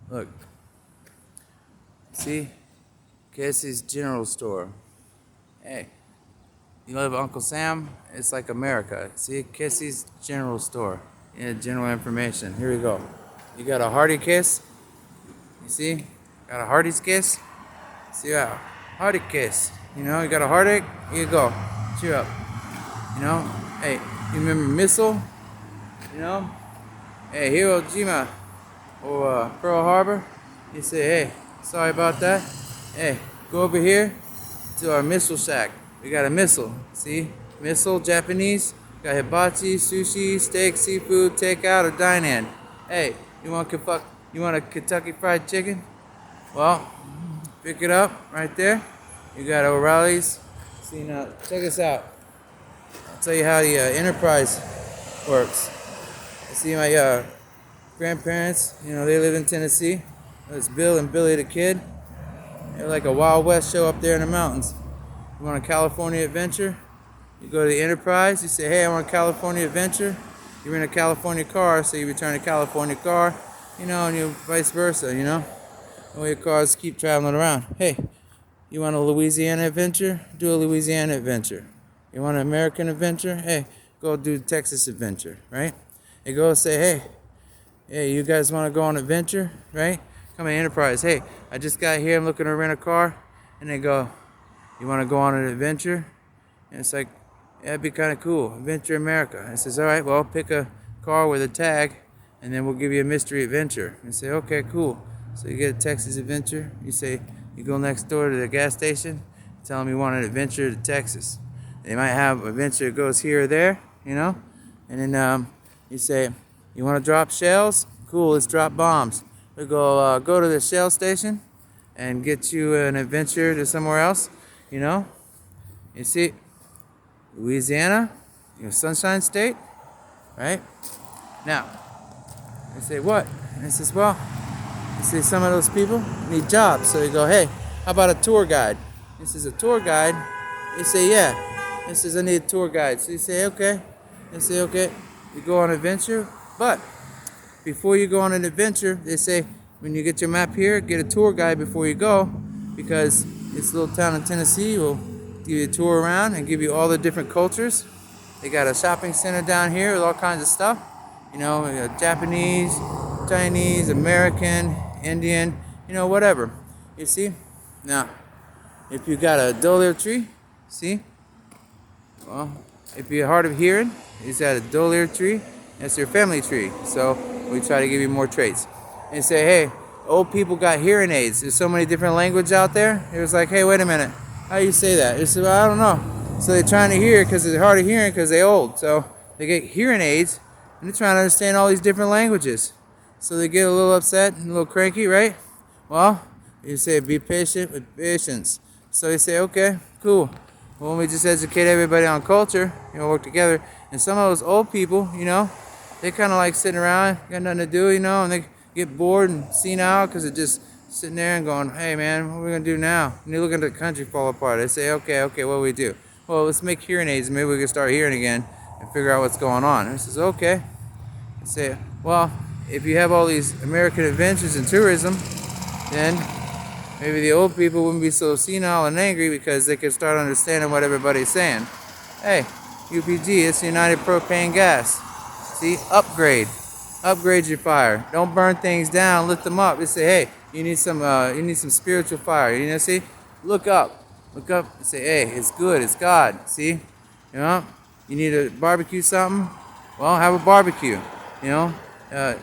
Look, see? Casey's General Store. Hey, you live with Uncle Sam? It's like America. See? Casey's General Store. Yeah, general information. Here we go. You got a Hardy kiss? You see? Got a Hardy's kiss? See how? Hardy kiss. You know, you got a heartache? Here you go. Cheer up. You know? Hey, you remember Missile? You know? Hey, Hiro Jima or Pearl Harbor? You say, hey, sorry about that. Hey, go over here to our missile shack. We got a missile. See? Missile, Japanese. Got hibachi, sushi, steak, seafood, takeout, or dine-in. Hey, you want a Kentucky Fried Chicken? Well, pick it up right there. You got O'Reilly's. See now, check this out. I'll tell you how the enterprise works. You see my grandparents, you know, they live in Tennessee. It's Bill and Billy the Kid. They're like a Wild West show up there in the mountains. You want a California adventure? You go to the Enterprise, you say, hey, I want a California adventure. You're in a California car, so you return a California car, you know, and you vice versa, you know. All your cars keep traveling around. Hey, you want a Louisiana adventure? Do a Louisiana adventure. You want an American adventure? Hey, go do Texas adventure, right? They go say, hey, you guys want to go on an adventure, right? Come to Enterprise. Hey, I just got here. I'm looking to rent a car. And they go, you want to go on an adventure? And it's like, yeah, it'd be kind of cool. Adventure America. I says, all right, well, pick a car with a tag, and then we'll give you a mystery adventure. And say, okay, cool. So you get a Texas adventure. You say, you go next door to the gas station, tell them you want an adventure to Texas. They might have an adventure that goes here or there, you know? And then you say, you want to drop shells? Cool, let's drop bombs. We go to the shell station and get you an adventure to somewhere else, you know? You see, Louisiana, you know, Sunshine State, right? Now, they say, what? And I says, well, you see some of those people need jobs. So you go, hey, how about a tour guide? This is a tour guide. They say, yeah. This says, I need a tour guide. So you say, okay. They say, okay. You go on an adventure. But before you go on an adventure, they say, when you get your map here, get a tour guide before you go. Because this little town in Tennessee will give you a tour around and give you all the different cultures. They got a shopping center down here with all kinds of stuff. You know, Japanese, Chinese, American, Indian, you know, whatever. You see? Now, if you got a dolier tree, see? Well, if you're hard of hearing, is that a dolier tree? That's your family tree. So we try to give you more traits. And say, hey, old people got hearing aids. There's so many different languages out there. It was like, hey, wait a minute. How do you say that? They said, well, I don't know. So they're trying to hear because they're hard of hearing because they're old. So they get hearing aids and they're trying to understand all these different languages. So they get a little upset and a little cranky, right? Well, you say, be patient with patience. So you say, okay, cool. Well, we just educate everybody on culture, you know, work together. And some of those old people, you know, they kind of like sitting around, got nothing to do, you know, and they get bored and senile because they're just sitting there and going, hey, man, what are we going to do now? And you look at the country fall apart. They say, okay, what do we do? Well, let's make hearing aids. Maybe we can start hearing again and figure out what's going on. And he says, okay. I say, well, if you have all these American adventures and tourism, then maybe the old people wouldn't be so senile and angry because they could start understanding what everybody's saying. Hey, UPG, it's United Propane Gas. See, upgrade your fire. Don't burn things down. Lift them up. They say, hey, you need some spiritual fire. You know, see, look up. And say, hey, it's good. It's God. See, you know, you need to barbecue something. Well, have a barbecue. You know,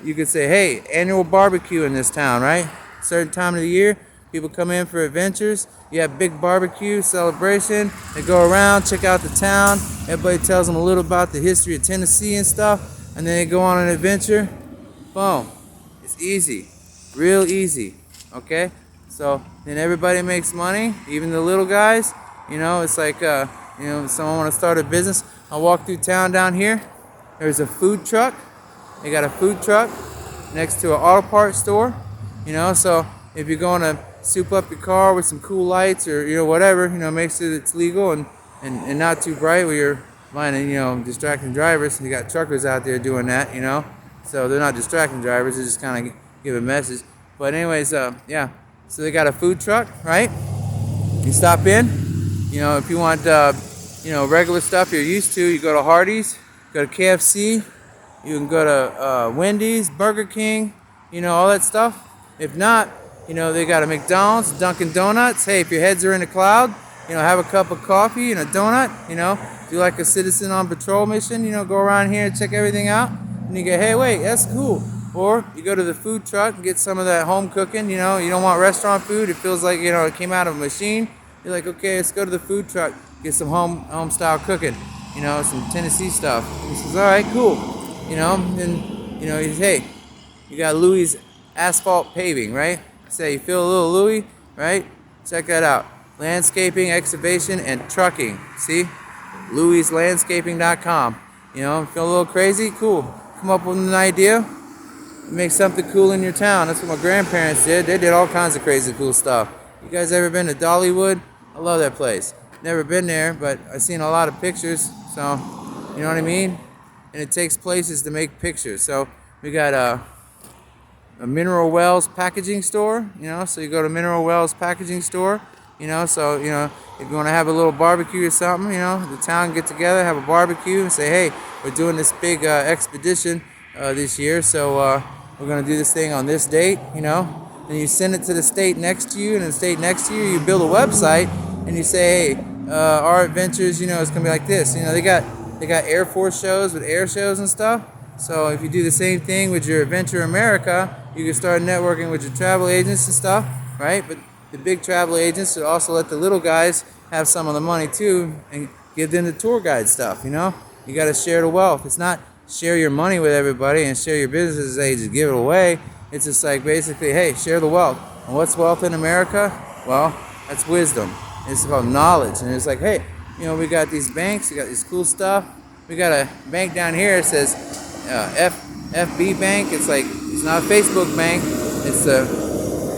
you could say, hey, annual barbecue in this town, right? Certain time of the year, people come in for adventures. You have big barbecue celebration. They go around, check out the town. Everybody tells them a little about the history of Tennessee and stuff. And then they go on an adventure. Boom. It's easy. Real easy. Okay? So then everybody makes money, even the little guys. You know, it's like, you know, someone want to start a business. I walk through town down here. There's a food truck. They got a food truck next to an auto parts store. You know, so if you're going to soup up your car with some cool lights or, you know, whatever, you know, make sure that it's legal and not too bright where you're minding, you know, distracting drivers. You got truckers out there doing that, you know. So they're not distracting drivers, they just kind of give a message. But anyways, yeah. So they got a food truck, right? You stop in. You know, if you want, regular stuff you're used to, you go to Hardee's, go to KFC, you can go to Wendy's, Burger King, all that stuff. If not, they got a McDonald's, Dunkin' Donuts. Hey, if your heads are in the cloud, have a cup of coffee and a donut, do like a citizen on patrol mission, go around here and check everything out. And you go, hey, wait, that's cool. Or you go to the food truck and get some of that home cooking, you don't want restaurant food. It feels like, it came out of a machine. You're like, okay, let's go to the food truck, get some home style cooking, some Tennessee stuff. He says, all right, cool. And, he says, hey, you got Louis Asphalt Paving, right? Say, you feel a little Louis, right? Check that out. Landscaping, excavation, and trucking. See? LouisLandscaping.com. Feel a little crazy? Cool. Come up with an idea, make something cool in your town. That's what my grandparents did. They did all kinds of crazy cool stuff. You guys ever been to Dollywood? I love that place. Never been there, but I've seen a lot of pictures, so you know what I mean? And it takes places to make pictures. So we got a Mineral Wells packaging store, so you go to Mineral Wells packaging store, so, if you want to have a little barbecue or something, the town get together, have a barbecue and say, hey, we're doing this big expedition this year, so we're going to do this thing on this date, and you send it to the state next to you, and the state next to you, you build a website, and you say, hey, our adventures, it's going to be like this. They got Air Force shows with air shows and stuff. So if you do the same thing with your Adventure America, you can start networking with your travel agents and stuff, right? But the big travel agents should also let the little guys have some of the money too and give them the tour guide stuff, You got to share the wealth. It's not share your money with everybody and share your business, hey, just give it away. It's just like basically, hey, share the wealth. And what's wealth in America? Well, that's wisdom. It's called knowledge. And it's like, hey, we got these banks, we got this cool stuff. We got a bank down here. It says FB Bank. It's like, it's not a Facebook bank. It's the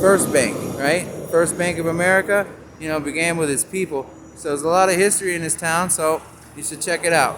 First Bank, right? First Bank of America, began with its people. So there's a lot of history in this town, so you should check it out.